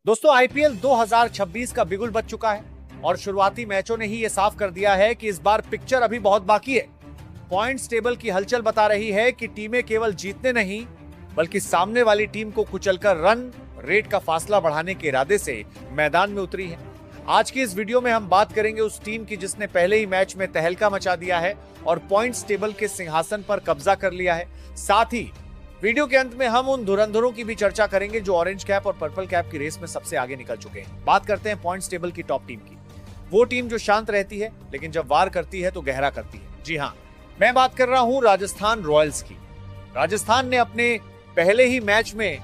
दोस्तों आईपीएल 2026 का बिगुल बज चुका है और शुरुआती मैचों ने ही ये साफ कर दिया है कि इस बार पिक्चर अभी बहुत बाकी है। पॉइंट्स टेबल की हलचल बता रही है कि टीमें केवल जीतने नहीं बल्कि सामने वाली टीम को कुचलकर रन रेट का फासला बढ़ाने के इरादे से मैदान में उतरी है। आज की इस वीडियो में हम बात करेंगे उस टीम की जिसने पहले ही मैच में तहलका मचा दिया है और पॉइंट्स टेबल के सिंहासन पर कब्जा कर लिया है। साथ ही वीडियो के अंत में हम उन धुरंधरों की भी चर्चा करेंगे जो ऑरेंज कैप और पर्पल कैप की रेस में सबसे आगे निकल चुके हैं। बात करते हैं पॉइंट्स टेबल की टॉप टीम की, वो टीम जो शांत रहती है लेकिन जब वार करती है तो गहरा करती है। जी हाँ, मैं बात कर रहा हूं राजस्थान रॉयल्स की। राजस्थान ने अपने पहले ही मैच में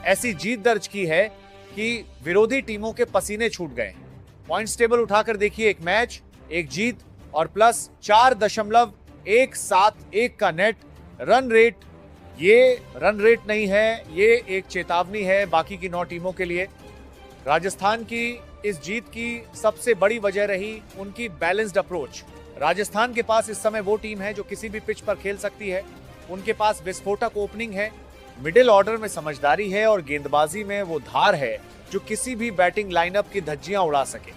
ऐसी जीत दर्ज की है कि विरोधी टीमों के पसीने छूट गए। पॉइंट्स टेबल उठाकर देखिए, एक मैच, एक जीत और प्लस 4.171 का नेट रन रेट। ये रन रेट नहीं है, ये एक चेतावनी है बाकी की 9 टीमों के लिए। राजस्थान की इस जीत की सबसे बड़ी वजह रही उनकी बैलेंस्ड अप्रोच। राजस्थान के पास इस समय वो टीम है जो किसी भी पिच पर खेल सकती है। उनके पास विस्फोटक ओपनिंग है, मिडिल ऑर्डर में समझदारी है और गेंदबाजी में वो धार है जो किसी भी बैटिंग लाइनअप की धज्जियां उड़ा सके।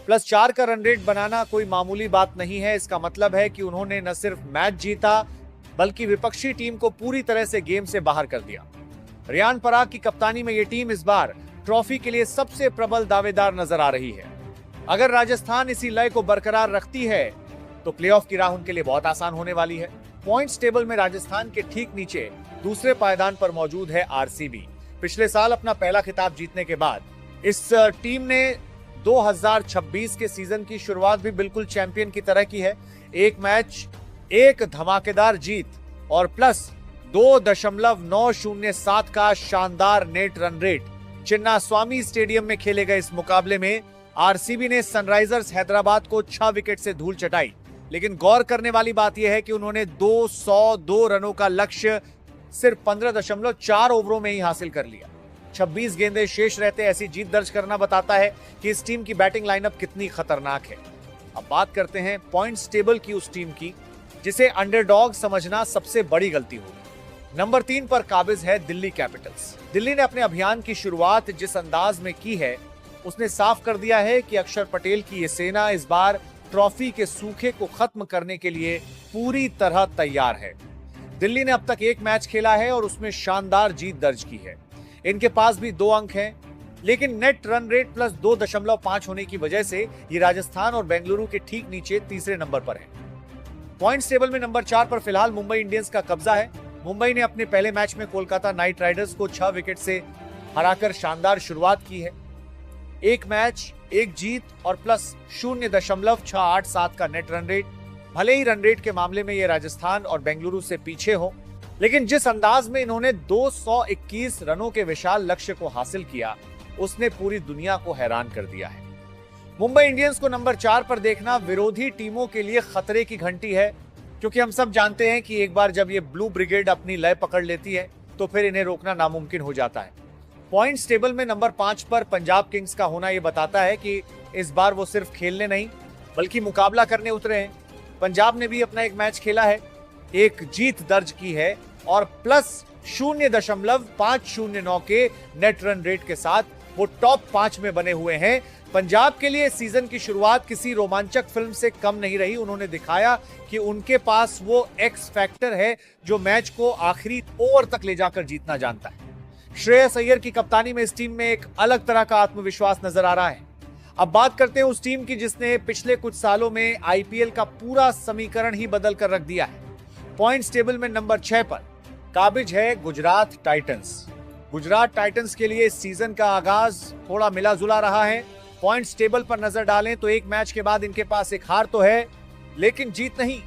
प्लस 4 का रन रेट बनाना कोई मामूली बात नहीं है। इसका मतलब है कि उन्होंने न सिर्फ मैच जीता बल्कि विपक्षी टीम को पूरी तरह से गेम से बाहर कर दिया। रियान पराग की कप्तानी में ये टीम इस बार ट्रॉफी के लिए सबसे प्रबल दावेदार नजर आ रही है। अगर राजस्थान इसी लय को बरकरार रखती है तो प्लेऑफ की राह उनके लिए बहुत आसान होने वाली है। पॉइंट्स टेबल में राजस्थान के ठीक नीचे दूसरे पायदान पर मौजूद है आरसीबी। पिछले साल अपना पहला खिताब जीतने के बाद इस टीम ने 2026 के सीजन की शुरुआत भी बिल्कुल चैंपियन की तरह की है। एक मैच, एक धमाकेदार जीत और प्लस 2.907 का शानदार net run rate. Chinnaswamy stadium में खेले गए इस मुकाबले में आरसीबी ने सनराइजर्स हैदराबाद को 6 विकेट से धूल चटाई। लेकिन गौर करने वाली बात यह है कि उन्होंने 202 रनों का लक्ष्य सिर्फ 15.4 ओवरों में ही हासिल कर लिया। 26 गेंदें शेष रहते ऐसी जीत दर्ज करना बताता है कि इस टीम की बैटिंग लाइनअप कितनी खतरनाक है। अब बात करते हैं पॉइंट्स टेबल की उस टीम की जिसे अंडरडॉग समझना सबसे बड़ी गलती होगी। नंबर 3 पर काबिज है दिल्ली कैपिटल्स। दिल्ली ने अपने अभियान की शुरुआत जिस अंदाज में की है उसने साफ कर दिया है कि अक्षर पटेल की ये सेना इस बार ट्रॉफी के सूखे को खत्म करने के लिए पूरी तरह तैयार है। दिल्ली ने अब तक एक मैच खेला है और उसमें शानदार जीत दर्ज की है। इनके पास भी 2 अंक हैं, लेकिन नेट रन रेट प्लस 2.5 होने की वजह से ये राजस्थान और बेंगलुरु के ठीक नीचे तीसरे नंबर पर है। पॉइंट्स टेबल में नंबर 4 पर फिलहाल मुंबई इंडियंस का कब्जा है। मुंबई ने अपने पहले मैच में कोलकाता नाइट राइडर्स को 6 विकेट से हराकर शानदार शुरुआत की है। एक मैच, एक जीत और प्लस 0.687 का नेट रन रेट। भले ही रन रेट के मामले में ये राजस्थान और बेंगलुरु से पीछे हो, लेकिन जिस अंदाज में इन्होंने 221 रनों के विशाल लक्ष्य को हासिल किया उसने पूरी दुनिया को हैरान कर दिया है। मुंबई इंडियंस को नंबर 4 पर देखना विरोधी टीमों के लिए खतरे की घंटी है, क्योंकि हम सब जानते हैं कि एक बार जब ये ब्लू ब्रिगेड अपनी लय पकड़ लेती है तो फिर इन्हें रोकना नामुमकिन हो जाता है। पॉइंट्स टेबल में नंबर 5 पर पंजाब किंग्स का होना यह बताता है कि इस बार वो सिर्फ खेलने नहीं बल्कि मुकाबला करने उतरे हैं। पंजाब ने भी अपना एक मैच खेला है, एक जीत दर्ज की है और प्लस 0.509 के नेट रन रेट के साथ वो टॉप 5 में बने हुए हैं। पंजाब के लिए सीजन की शुरुआत किसी रोमांचक फिल्म से कम नहीं रही। उन्होंने दिखाया कि उनके पास वो एक्स फैक्टर है जो मैच को आखिरी ओवर तक ले जाकर जीतना जानता है। श्रेयस अय्यर की कप्तानी में इस टीम में एक अलग तरह का आत्मविश्वास नजर आ रहा है। अब बात करते हैं उस टीम की जिसने पिछले कुछ सालों में आईपीएल का पूरा समीकरण ही बदल कर रख दिया है। पॉइंट्स टेबल में नंबर 6 पर काबिज है गुजरात टाइटंस। गुजरात टाइटंस के लिए इस सीजन का आगाज थोड़ा मिला जुला रहा है। पॉइंट्स टेबल पर नजर डालें तो एक मैच के बाद इनके पास एक हार तो है लेकिन जीत नहीं,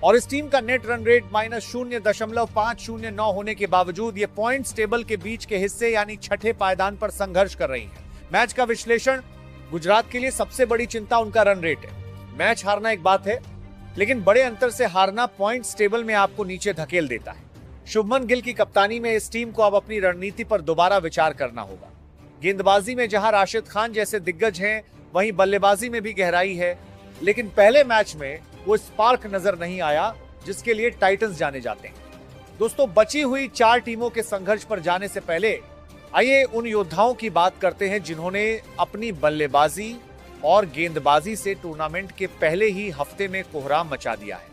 और इस टीम का नेट रन रेट -0.509 होने के बावजूद ये पॉइंट्स टेबल के बीच के हिस्से यानी छठे पायदान पर संघर्ष कर रही है। मैच का विश्लेषण, गुजरात के लिए सबसे बड़ी चिंता उनका रन रेट है। मैच हारना एक बात है, लेकिन बड़े अंतर से हारना पॉइंट्स टेबल में आपको नीचे धकेल देता है। शुभमन गिल की कप्तानी में इस टीम को अब अपनी रणनीति पर दोबारा विचार करना होगा। गेंदबाजी में जहां राशिद खान जैसे दिग्गज हैं, वहीं बल्लेबाजी में भी गहराई है, लेकिन पहले मैच में वो स्पार्क नजर नहीं आया जिसके लिए टाइटंस जाने जाते हैं। दोस्तों, बची हुई 4 टीमों के संघर्ष पर जाने से पहले आइए उन योद्धाओं की बात करते हैं जिन्होंने अपनी बल्लेबाजी और गेंदबाजी से टूर्नामेंट के पहले ही हफ्ते में कोहराम मचा दिया है।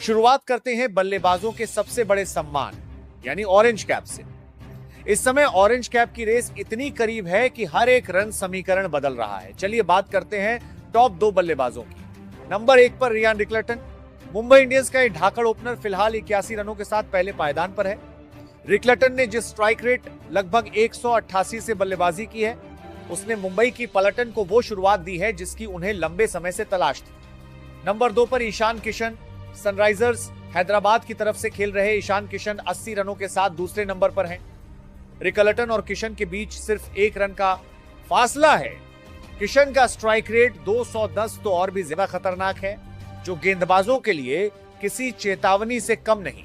शुरुआत करते हैं बल्लेबाजों के सबसे बड़े सम्मान यानी ऑरेंज कैप से। इस समय ऑरेंज कैप की रेस इतनी करीब है कि हर एक रन समीकरण बदल रहा है। चलिए बात करते हैं टॉप 2 बल्लेबाजों की। नंबर 1 पर रियान रिकलटन। मुंबई इंडियंस का ये ढाकड़ ओपनर फिलहाल 81 रनों के साथ पहले पायदान पर है। रिकलटन ने जिस स्ट्राइक रेट लगभग 188 से बल्लेबाजी की है, उसने मुंबई की पलटन को वो शुरुआत दी है जिसकी उन्हें लंबे समय से तलाश थी। नंबर 2 पर ईशान किशन। सनराइजर्स हैदराबाद की तरफ से खेल रहे ईशान किशन 80 रनों के साथ दूसरे नंबर पर हैं। रिकलटन और किशन के बीच सिर्फ 1 रन का फासला है। किशन का स्ट्राइक रेट 210 तो और भी ज्यादा खतरनाक है, जो गेंदबाजों के लिए किसी चेतावनी से कम नहीं।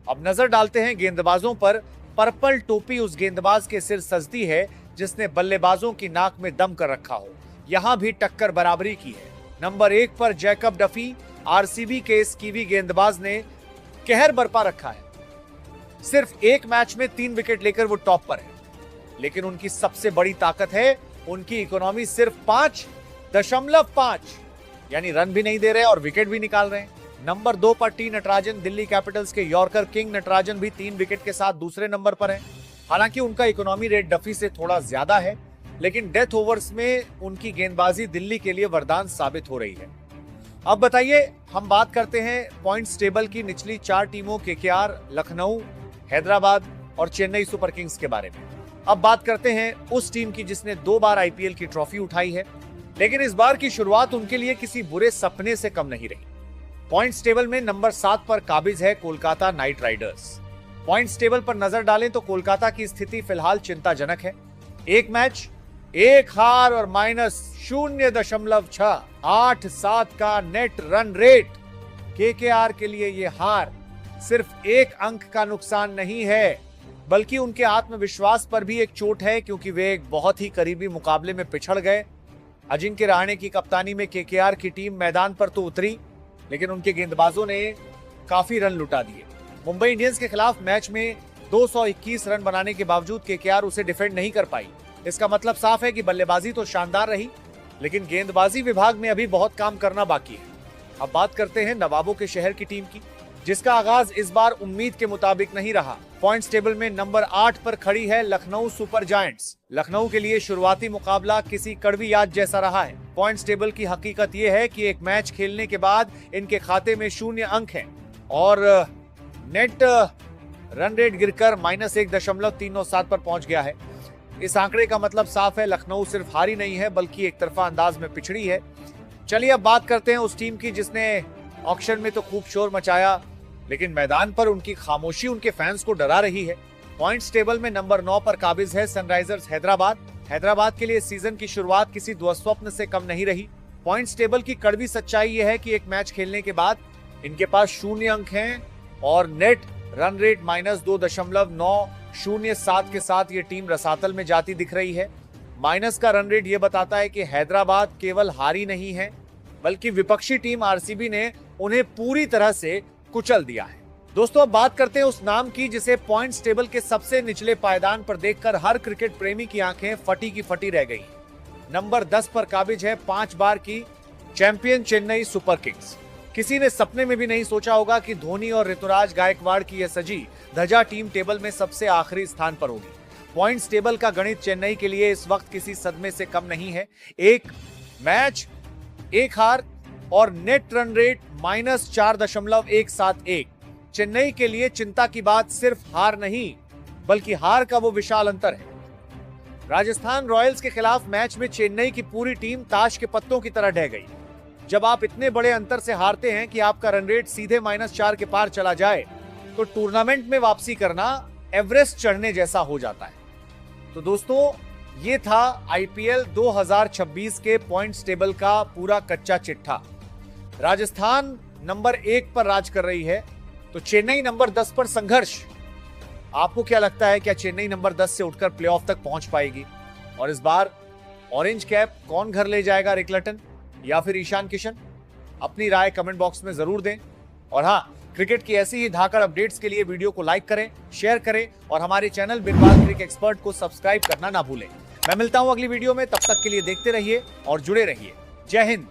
अब नजर डालते हैं गेंदबाजों पर। पर्पल टोपी उस गेंदबाज के सिर सजती है जिसने बल्लेबाजों की नाक में दम कर रखा हो। यहां भी टक्कर बराबरी की है। नंबर 1 पर जैकब डफी। आरसीबी के इस कीवी गेंदबाज ने कहर बरपा रखा है। सिर्फ एक मैच में 3 विकेट लेकर वो टॉप पर है, लेकिन उनकी सबसे बड़ी ताकत है उनकी इकोनॉमी सिर्फ 5.5, यानी रन भी नहीं दे रहे और विकेट भी निकाल रहे हैं। नंबर 2 पर टी नटराजन। दिल्ली कैपिटल्स के यॉर्कर किंग नटराजन भी 3 विकेट के साथ दूसरे नंबर पर है। हालांकि उनका इकोनॉमी रेट डफी से थोड़ा ज्यादा है, लेकिन डेथ ओवर्स में उनकी गेंदबाजी दिल्ली के लिए वरदान साबित हो रही है। अब बताइए, हम बात करते हैं पॉइंट्स टेबल की निचली 4 टीमों केकेआर, लखनऊ, हैदराबाद और चेन्नई सुपर किंग्स के बारे में। अब बात करते हैं उस टीम की जिसने 2 बार आईपीएल की ट्रॉफी उठाई है, लेकिन इस बार की शुरुआत उनके लिए किसी बुरे सपने से कम नहीं रही। पॉइंट्स टेबल में नंबर 7 पर काबिज है Kolkata night Riders. Points table पर नजर डालें तो कोलकाता की स्थिति फिलहाल चिंताजनक है। 1 मैच, 1 हार और -0.687 का नेट रन रेट। केकेआर के लिए यह हार सिर्फ 1 अंक का नुकसान नहीं है, बल्कि उनके आत्मविश्वास पर भी एक चोट है, क्योंकि वे एक बहुत ही करीबी मुकाबले में पिछड़ गए। अजिंक्य रहाणे की कप्तानी में केकेआर की टीम मैदान पर तो उतरी, लेकिन उनके गेंदबाजों ने काफी रन लुटा दिए। मुंबई इंडियंस के खिलाफ मैच में 221 रन बनाने के बावजूद केकेआर उसे डिफेंड नहीं कर पाई। इसका मतलब साफ है कि बल्लेबाजी तो शानदार रही, लेकिन गेंदबाजी विभाग में अभी बहुत काम करना बाकी है। अब बात करते हैं नवाबों के शहर की टीम की, जिसका आगाज इस बार उम्मीद के मुताबिक नहीं रहा। पॉइंट्स टेबल में नंबर 8 पर खड़ी है लखनऊ सुपर जायंट्स। लखनऊ के लिए शुरुआती मुकाबला किसी कड़वी याद जैसा रहा है। पॉइंट्स टेबल की हकीकत यह है कि एक मैच खेलने के बाद इनके खाते में 0 अंक हैं और नेट रन रेट गिरकर -1.397 पर पहुंच गया है। इस आंकड़े का मतलब साफ है, लखनऊ सिर्फ हारी नहीं है बल्कि एक तरफा अंदाज में पिछड़ी है। चलिए अब बात करते हैं उस टीम की जिसने ऑक्शन में तो खूब शोर मचाया, लेकिन मैदान पर उनकी खामोशी उनके फैंस को डरा रही है। पॉइंट्स टेबल में नंबर 9 पर काबिज है सनराइजर्स हैदराबाद। हैदराबाद के लिए सीजन की शुरुआत किसी दुस्वप्न से कम नहीं रही। पॉइंट्स टेबल की कड़वी सच्चाई यह है कि एक मैच खेलने के बाद इनके पास 0 अंक हैं और नेट रन रेट -2.907 के साथ ये टीम रसातल में जाती दिख रही है। माइनस का रन रेट ये बताता है कि हैदराबाद केवल हारी नहीं है, बल्कि विपक्षी टीम आरसीबी ने उन्हें पूरी तरह से कुचल दिया है। दोस्तों अब बात करते हैं उस नाम की जिसे पॉइंट्स टेबल के सबसे निचले पायदान पर देखकर हर क्रिकेट प्रेमी की आंखें फटी की फटी रह गई। नंबर 10 पर काबिज है 5 बार की चैंपियन चेन्नई सुपर किंग्स। किसी ने सपने में भी नहीं सोचा होगा कि धोनी और ऋतुराज गायकवाड़ की यह सजी धजा टीम टेबल में सबसे आखिरी स्थान पर होगी। पॉइंट्स टेबल का गणित चेन्नई के लिए इस वक्त किसी सदमे से कम नहीं है। 1 मैच, 1 हार और नेट रन रेट -4.171। चेन्नई के लिए चिंता की बात सिर्फ हार नहीं, बल्कि हार का वो विशाल अंतर है। राजस्थान रॉयल्स के खिलाफ मैच में चेन्नई की पूरी टीम ताश के पत्तों की तरह ढह गई। जब आप इतने बड़े अंतर से हारते हैं कि आपका रन रेट सीधे -4 के पार चला जाए, तो टूर्नामेंट में वापसी करना एवरेस्ट चढ़ने जैसा हो जाता है। तो दोस्तों, ये था आईपीएल 2026 के पॉइंट्स टेबल का पूरा कच्चा चिट्ठा। राजस्थान नंबर 1 पर राज कर रही है, तो चेन्नई नंबर 10 पर संघर्ष। आपको क्या लगता है, क्या चेन्नई नंबर 10 से उठकर प्लेऑफ तक पहुंच पाएगी? और इस बार ऑरेंज कैप कौन घर ले जाएगा, रिकलटन या फिर ईशान किशन? अपनी राय कमेंट बॉक्स में जरूर दें। और हाँ, क्रिकेट की ऐसी ही धाकड़ अपडेट्स के लिए वीडियो को लाइक करें, शेयर करें और हमारे चैनल बिरबाल क्रिक एक्सपर्ट को सब्सक्राइब करना ना भूलें। मैं मिलता हूं अगली वीडियो में, तब तक के लिए देखते रहिए और जुड़े रहिए। जय हिंद।